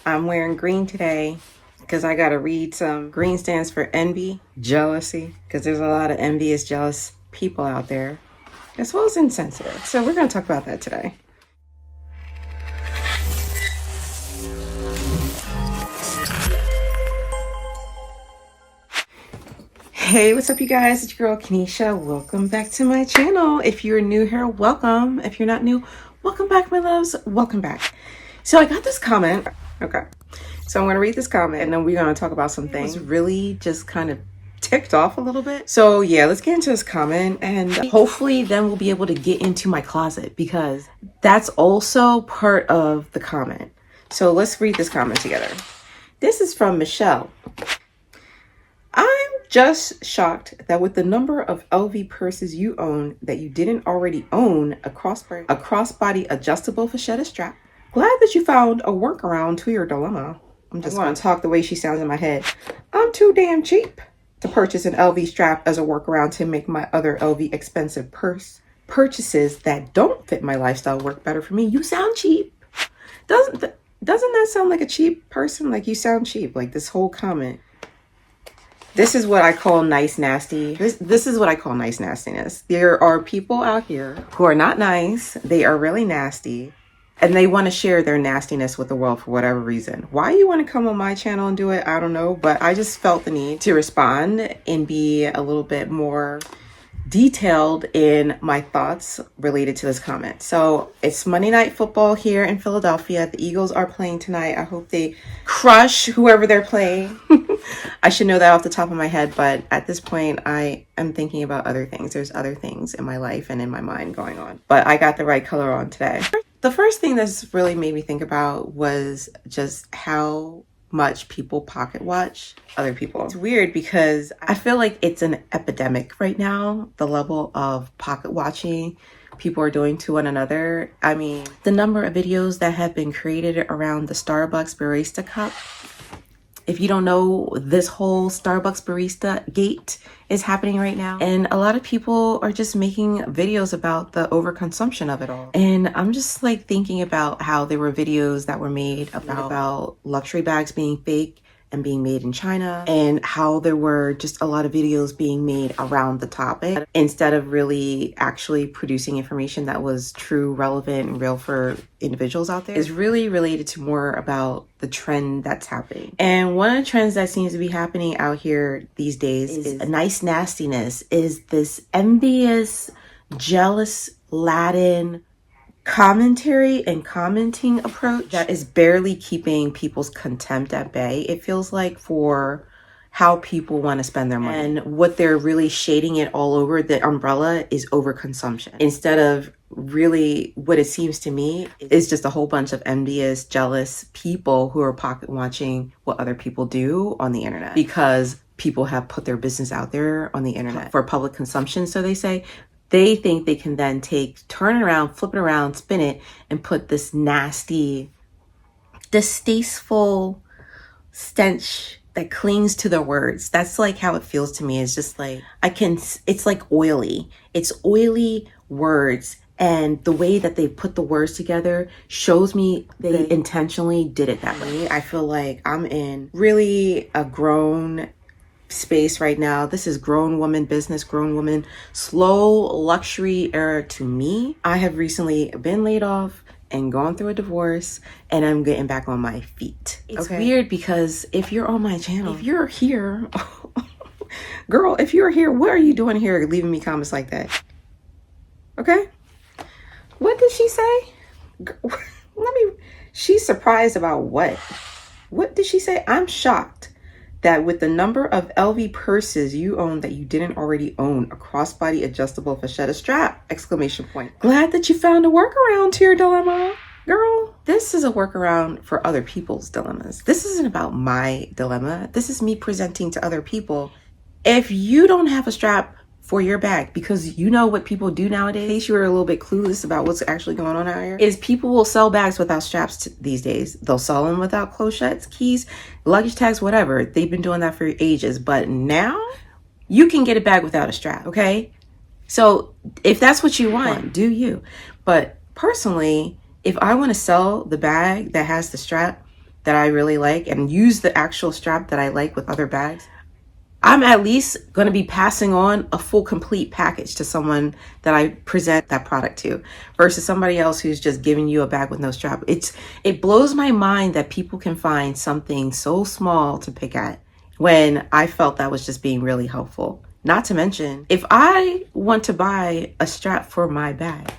I'm wearing green today because I got to read some. Green stands for envy, jealousy, because there's a lot of envious, jealous people out there, as well as insensitive. So we're going to talk about that today. Hey, what's up, you guys? It's your girl Kenysha. Welcome back to my channel. If you're new here, welcome. If you're not new, welcome back, my loves. Welcome back. So I got this comment. Okay. So I'm going to read this comment and then we're going to talk about some things. Really just kind of ticked off a little bit. So yeah, let's get into this comment and hopefully then we'll be able to get into my closet because that's also part of the comment. So let's read this comment together. This is from Michelle. I'm just shocked that with the number of LV purses you own that you didn't already own, a crossbody adjustable vachetta strap. Glad that you found a workaround to your dilemma. I'm just going to talk the way she sounds in my head. I'm too damn cheap to purchase an LV strap as a workaround to make my other LV expensive purchases that don't fit my lifestyle work better for me. You sound cheap. Doesn't that sound like a cheap person? Like you sound cheap. Like this whole comment. This is what I call nice nasty. This is what I call nice nastiness. There are people out here who are not nice. They are really nasty. And they want to share their nastiness with the world for whatever reason. Why you want to come on my channel and do it, I don't know. But I just felt the need to respond and be a little bit more detailed in my thoughts related to this comment. So it's Monday Night Football here in Philadelphia. The Eagles are playing tonight. I hope they crush whoever they're playing. I should know that off the top of my head, but at this point I am thinking about other things. There's other things in my life and in my mind going on, but I got the right color on today. The first thing that's really made me think about was just how much people pocket watch other people. It's weird because I feel like it's an epidemic right now, the level of pocket watching people are doing to one another. I mean, the number of videos that have been created around the Starbucks barista cup. If you don't know, this whole Starbucks barista gate is happening right now. And a lot of people are just making videos about the overconsumption of it all. And I'm just like thinking about how there were videos that were made about luxury bags being fake and being made in China, and how there were just a lot of videos being made around the topic instead of really actually producing information that was true, relevant, and real for individuals out there. Is really related to more about the trend that's happening. And one of the trends that seems to be happening out here these days is a nice nastiness, is this envious, jealous Latin commentary and commenting approach that is barely keeping people's contempt at bay, it feels like, for how people want to spend their money. And what they're really shading it all over, the umbrella, is overconsumption. Instead of really what it seems to me is just a whole bunch of envious, jealous people who are pocket watching what other people do on the internet. Because people have put their business out there on the internet for public consumption, so they say. They think they can then turn it around, flip it around, spin it, and put this nasty, distasteful stench that clings to their words. That's like how it feels to me. It's just like, it's like oily. It's oily words. And the way that they put the words together shows me they intentionally did it that way. I feel like I'm in really a grown space right now. This is grown woman business, grown woman, slow luxury era to me. I have recently been laid off and gone through a divorce, and I'm getting back on my feet. It's weird because if you're on my channel, if you're here, girl, if you're here, what are you doing here leaving me comments like that? Okay? What did she say? She's surprised about what? What did she say? I'm shocked that with the number of LV purses you own that you didn't already own, a crossbody adjustable vachetta strap, exclamation point. Glad that you found a workaround to your dilemma. Girl, this is a workaround for other people's dilemmas. This isn't about my dilemma. This is me presenting to other people. If you don't have a strap for your bag, because you know what people do nowadays, in case you were a little bit clueless about what's actually going on out here, is people will sell bags without straps these days. They'll sell them without clochettes, keys, luggage tags, whatever. They've been doing that for ages, but now you can get a bag without a strap, okay? So if that's what you want, do you. But personally, if I want to sell the bag that has the strap, that I really like and use the actual strap that I like with other bags, I'm at least going to be passing on a full complete package to someone that I present that product to, versus somebody else who's just giving you a bag with no strap. It blows my mind that people can find something so small to pick at when I felt that was just being really helpful. Not to mention, if I want to buy a strap for my bag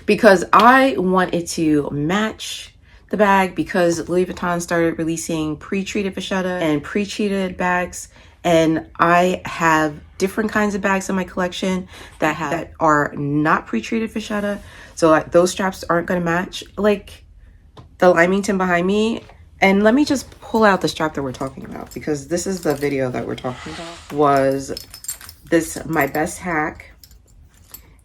because I want it to match the bag, because Louis Vuitton started releasing pre-treated vachetta and pre-treated bags, and I have different kinds of bags in my collection that are not pre-treated vachetta, so like those straps aren't going to match, like the Limington behind me. And let me just pull out the strap that we're talking about, because this is the video that we're talking about, was this my best hack.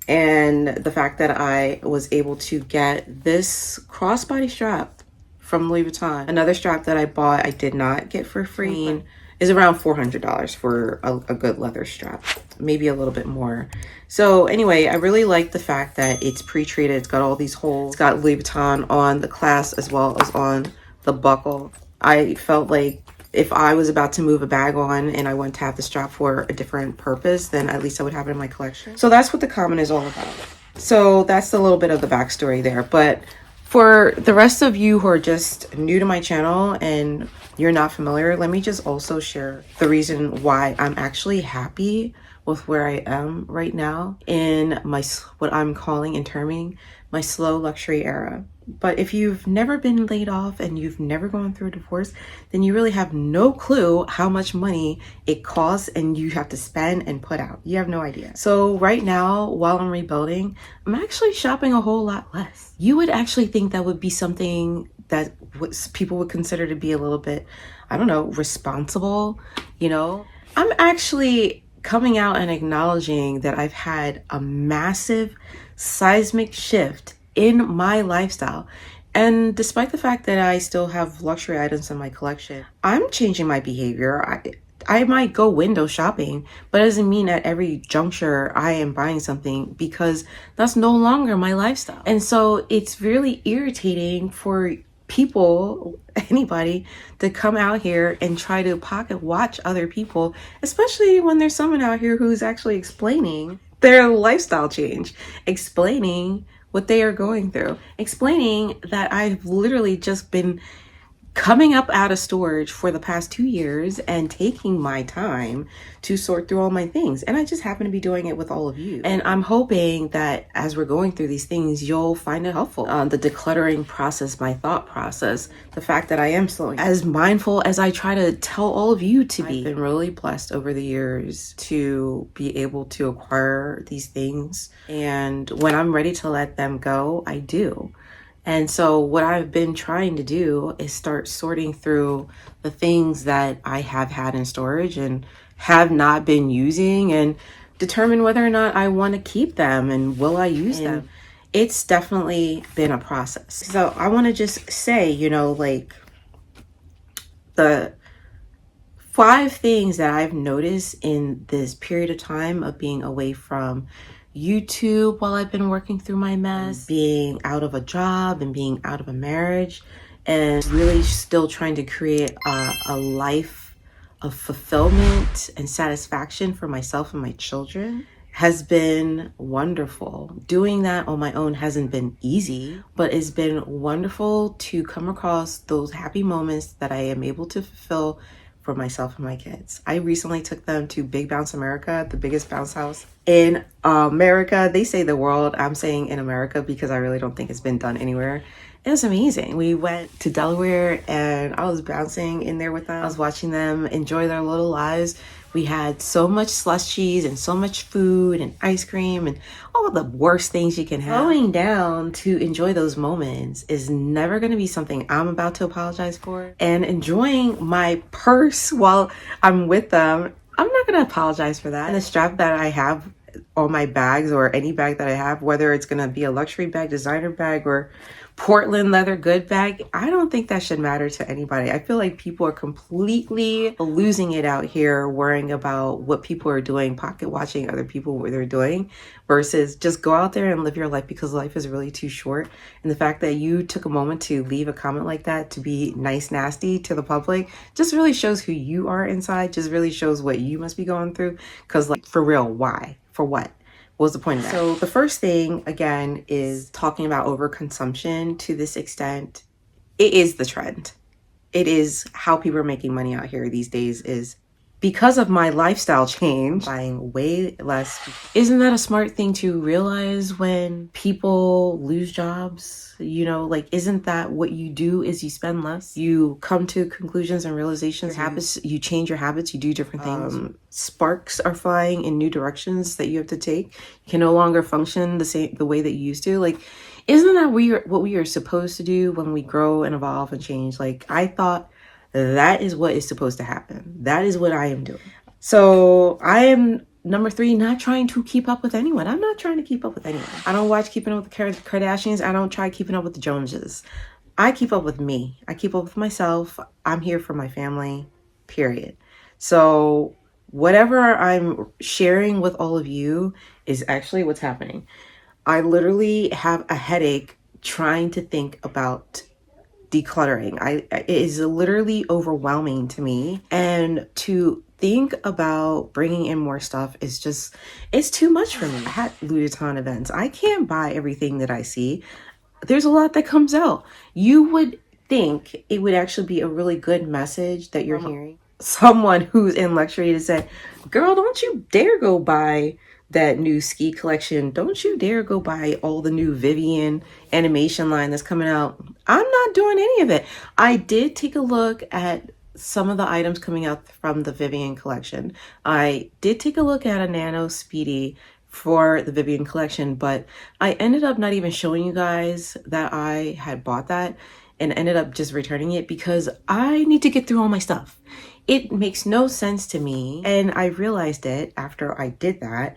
And the fact that I was able to get this crossbody strap from Louis Vuitton. Another strap that I bought, I did not get for free, is around $400 for a good leather strap, maybe a little bit more. So anyway, I really like the fact that it's pre-treated. It's got all these holes. It's got Louis Vuitton on the clasp as well as on the buckle. I felt like if I was about to move a bag on and I wanted to have the strap for a different purpose, then at least I would have it in my collection. So that's what the comment is all about. So that's a little bit of the backstory there. But for the rest of you who are just new to my channel and you're not familiar, let me just also share the reason why I'm actually happy with where I am right now in my, what I'm calling and terming my slow luxury era. But if you've never been laid off and you've never gone through a divorce, then you really have no clue how much money it costs and you have to spend and put out. You have no idea. So right now, while I'm rebuilding, I'm actually shopping a whole lot less. You would actually think that would be something that people would consider to be a little bit, I don't know, responsible, you know? I'm actually coming out and acknowledging that I've had a massive seismic shift in my lifestyle. And despite the fact that I still have luxury items in my collection, I'm changing my behavior. I might go window shopping, but it doesn't mean at every juncture I am buying something, because that's no longer my lifestyle. And so it's really irritating for people, anybody, to come out here and try to pocket watch other people, especially when there's someone out here who's actually explaining their lifestyle change, explaining what they are going through, explaining that I've literally just been coming up out of storage for the past 2 years and taking my time to sort through all my things. And I just happen to be doing it with all of you. And I'm hoping that as we're going through these things, you'll find it helpful. The decluttering process, my thought process, the fact that I am slowing, as mindful as I try to tell all of you to be. I've been really blessed over the years to be able to acquire these things. And when I'm ready to let them go, I do. And so what I've been trying to do is start sorting through the things that I have had in storage and have not been using, and determine whether or not I want to keep them and will I use them. It's definitely been a process. So I want to just say, you know, like the 5 things that I've noticed in this period of time of being away from YouTube while I've been working through my mess, being out of a job and being out of a marriage, and really still trying to create a life of fulfillment and satisfaction for myself and my children, has been wonderful. Doing that on my own hasn't been easy, but it's been wonderful to come across those happy moments that I am able to fulfill for myself and my kids. I recently took them to Big Bounce America, the biggest bounce house in America. They say the world. I'm saying in America because I really don't think it's been done anywhere. It was amazing. We went to Delaware and I was bouncing in there with them. I was watching them enjoy their little lives. We had so much slushies and so much food and ice cream and all of the worst things you can have. Slowing down to enjoy those moments is never going to be something I'm about to apologize for. And enjoying my purse while I'm with them, I'm not going to apologize for that. And the strap that I have on my bags, or any bag that I have, whether it's going to be a luxury bag, designer bag, or Portland leather good bag. I don't think that should matter to anybody. I feel like people are completely losing it out here worrying about what people are doing, pocket watching other people, what they're doing, versus just go out there and live your life, because life is really too short. And the fact that you took a moment to leave a comment like that, to be nice, nasty to the public, just really shows who you are inside, just really shows what you must be going through. Because like, for real, why? For what? What was the point of that? So the first thing, again, is talking about overconsumption. To this extent, it is the trend. It is how people are making money out here these days, is because of my lifestyle change, buying way less. Isn't that a smart thing to realize when people lose jobs? You know, like, isn't that what you do is you spend less? You come to conclusions and realizations, habits, you change your habits, you do different things. Sparks are flying in new directions that you have to take. You can no longer function the way that you used to. Like, isn't that what we are supposed to do when we grow and evolve and change? Like, I thought that is what is supposed to happen. That is what I am doing. So I am, number 3, not trying to keep up with anyone. I'm not trying to keep up with anyone. I don't watch Keeping Up with the Kardashians. I don't try keeping up with the Joneses. I keep up with me. I keep up with myself. I'm here for my family, period. So whatever I'm sharing with all of you is actually what's happening. I literally have a headache trying to think about decluttering. It is literally overwhelming to me, and to think about bringing in more stuff is just, it's too much for me. I had Louis Vuitton events. I can't buy everything that I see. There's a lot that comes out. You would think it would actually be a really good message that you're hearing someone who's in luxury to say, girl, don't you dare go buy that new ski collection. Don't you dare go buy all the new Vivian animation line that's coming out. I'm not doing any of it. I did take a look at some of the items coming out from the Vivian collection. I did take a look at a Nano Speedy for the Vivian collection, but I ended up not even showing you guys that I had bought that, and ended up just returning it because I need to get through all my stuff. It makes no sense to me, and I realized it after I did that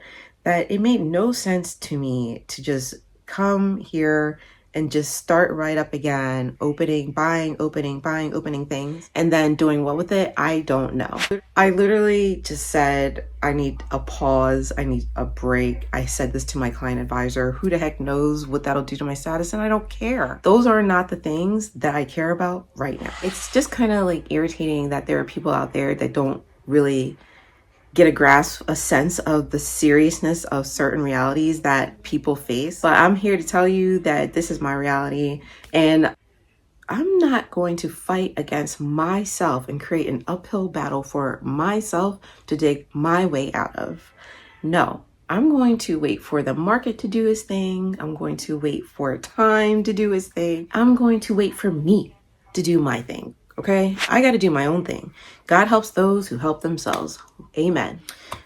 it made no sense to me to just come here and just start right up again, buying things, and then doing what with it? I don't know. I literally just said, I need a pause. I need a break. I said this to my client advisor. Who the heck knows what that'll do to my status? And I don't care. Those are not the things that I care about right now. It's just kind of like irritating that there are people out there that don't really get a sense of the seriousness of certain realities that people face. But I'm here to tell you that this is my reality, and I'm not going to fight against myself and create an uphill battle for myself to dig my way out of. No, I'm going to wait for the market to do its thing. I'm going to wait for time to do its thing. I'm going to wait for me to do my thing. Okay, I got to do my own thing. God helps those who help themselves. Amen.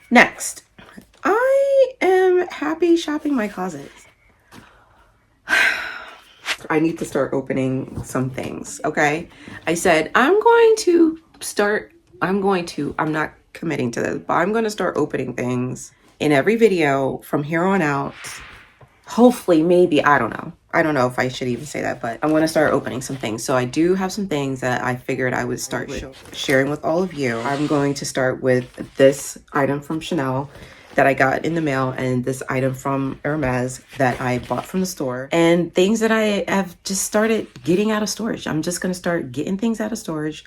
Next, I am happy shopping my closet. I need to start opening some things. Okay, I said I'm not committing to this, but I'm going to start opening things in every video from here on out. Hopefully, maybe, I don't know. I don't know if I should even say that, but I'm going to start opening some things. So I do have some things that I figured I would start sharing with all of you. I'm going to start with this item from Chanel that I got in the mail, and this item from Hermès that I bought from the store, and things that I have just started getting out of storage. I'm just going to start getting things out of storage.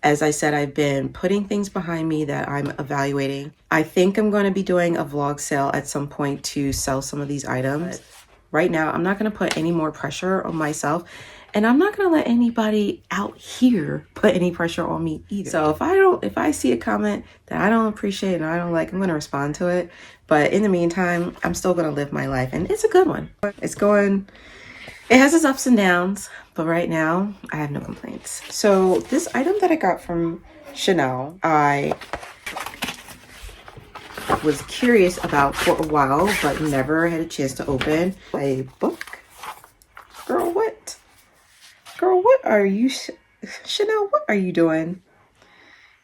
As I said, I've been putting things behind me that I'm evaluating. I think I'm going to be doing a vlog sale at some point to sell some of these items. But right now, I'm not going to put any more pressure on myself, and I'm not going to let anybody out here put any pressure on me either. So if I see a comment that I don't appreciate and I don't like, I'm going to respond to it. But in the meantime, I'm still going to live my life, and it's a good one. It has its ups and downs, but right now I have no complaints. So this item that I got from Chanel, I was curious about for a while, but never had a chance to open. A book. Girl, what? Girl, what are you, Chanel, what are you doing?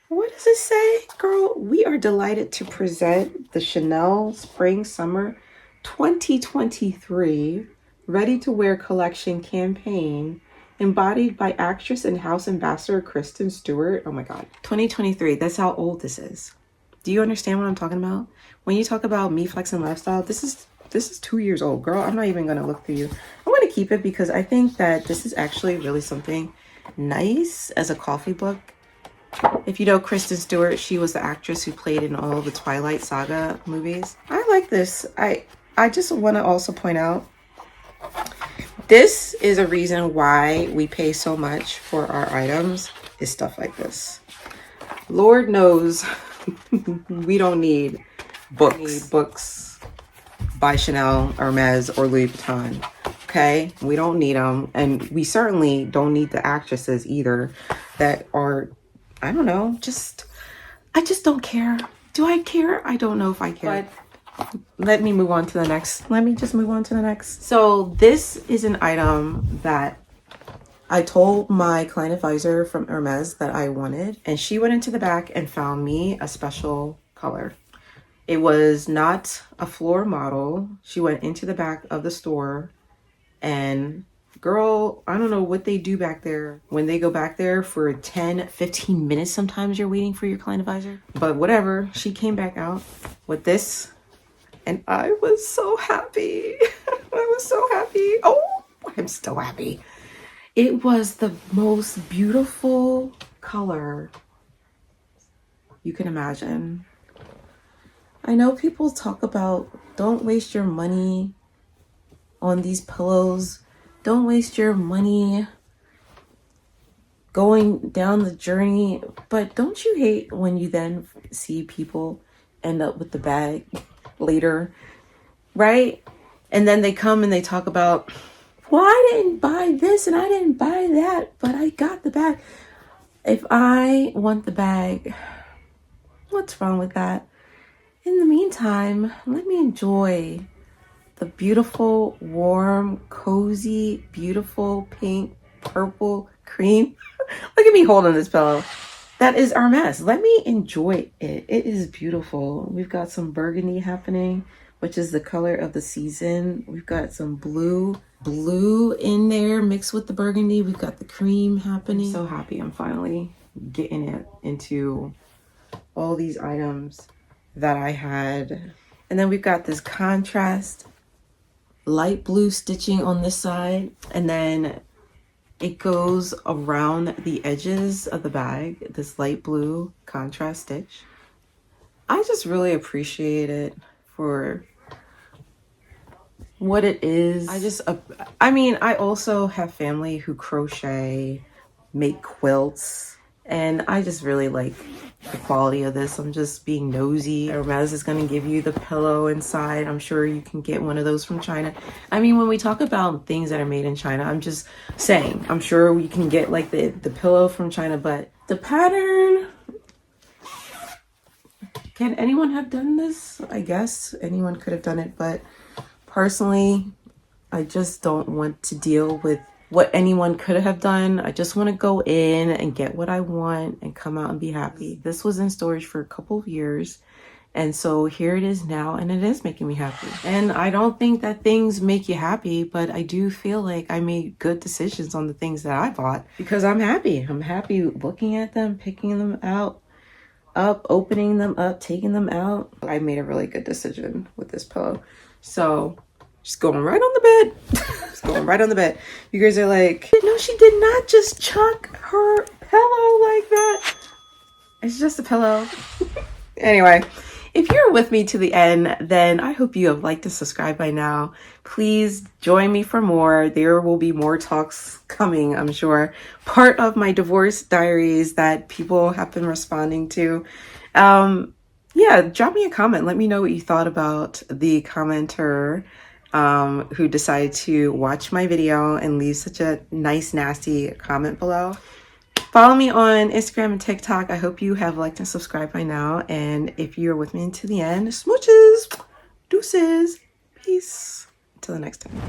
What does it say? Girl, we are delighted to present the Chanel Spring Summer 2023 Ready to Wear collection campaign embodied by actress and house ambassador Kristen Stewart. Oh my God. 2023. That's how old this is. Do you understand what I'm talking about? When you talk about me flexing lifestyle, this is 2 years old, girl. I'm not even gonna look through you. I'm gonna keep it because I think that this is actually really something nice as a coffee book. If you know Kristen Stewart, she was the actress who played in all the Twilight Saga movies. I like this. I just want to also point out, this is a reason why we pay so much for our items, is stuff like this. Lord knows we don't need books by Chanel, Hermès, or Louis Vuitton. Okay, we don't need them, and we certainly don't need the actresses either that are, I don't know, I just don't care. Do I care? I don't know if I care. But let me move on to the next. Let me just move on to the next. So this is an item that I told my client advisor from Hermès that I wanted, and she went into the back and found me a special color. It was not a floor model. She went into the back of the store, and girl, I don't know what they do back there. When they go back there for 10, 15 minutes, sometimes you're waiting for your client advisor. But whatever, she came back out with this, and I was so happy. I was so happy. Oh, I'm so happy. It was the most beautiful color you can imagine. I know people talk about don't waste your money on these pillows. Don't waste your money going down the journey. But don't you hate when you then see people end up with the bag later, right? And then they come and they talk about, well, I didn't buy this and I didn't buy that, but I got the bag. If I want the bag, what's wrong with that? In the meantime, let me enjoy the beautiful, warm, cozy, beautiful pink, purple, cream. Look at me holding this pillow. That is Hermès. Let me enjoy it. It is beautiful. We've got some burgundy happening, which is the color of the season. We've got some blue in there mixed with the burgundy. We've got the cream happening. I'm so happy I'm finally getting it into all these items that I had. And then we've got this contrast light blue stitching on this side, and then it goes around the edges of the bag, this light blue contrast stitch. I just really appreciate it for what it is. I mean, I also have family who crochet, make quilts, and I just really like the quality of this. I'm just being nosy. Hermès is going to give you the pillow inside. I'm sure you can get one of those from China. I mean, when we talk about things that are made in China, I'm just saying, I'm sure we can get like the pillow from China, but the pattern, can anyone have done this? I guess anyone could have done it, but personally, I just don't want to deal with what anyone could have done. I just want to go in and get what I want and come out and be happy. This was in storage for a couple of years, and so here it is now, and it is making me happy. And I don't think that things make you happy, but I do feel like I made good decisions on the things that I bought because I'm happy. I'm happy looking at them, picking them out, opening them up, taking them out. I made a really good decision with this pillow. So just going right on the bed. Just going right on the bed. You guys are like, no, she did not just chuck her pillow like that. It's just a pillow. Anyway, if you're with me to the end, then I hope you have liked and subscribed by now. Please join me for more. There will be more talks coming, I'm sure. Part of my divorce diaries that people have been responding to. Yeah, drop me a comment. Let me know what you thought about the commenter who decided to watch my video and leave such a nice, nasty comment below. Follow me on Instagram and TikTok. I hope you have liked and subscribed by now. And if you're with me to the end, smooches, deuces, peace. Until the next time.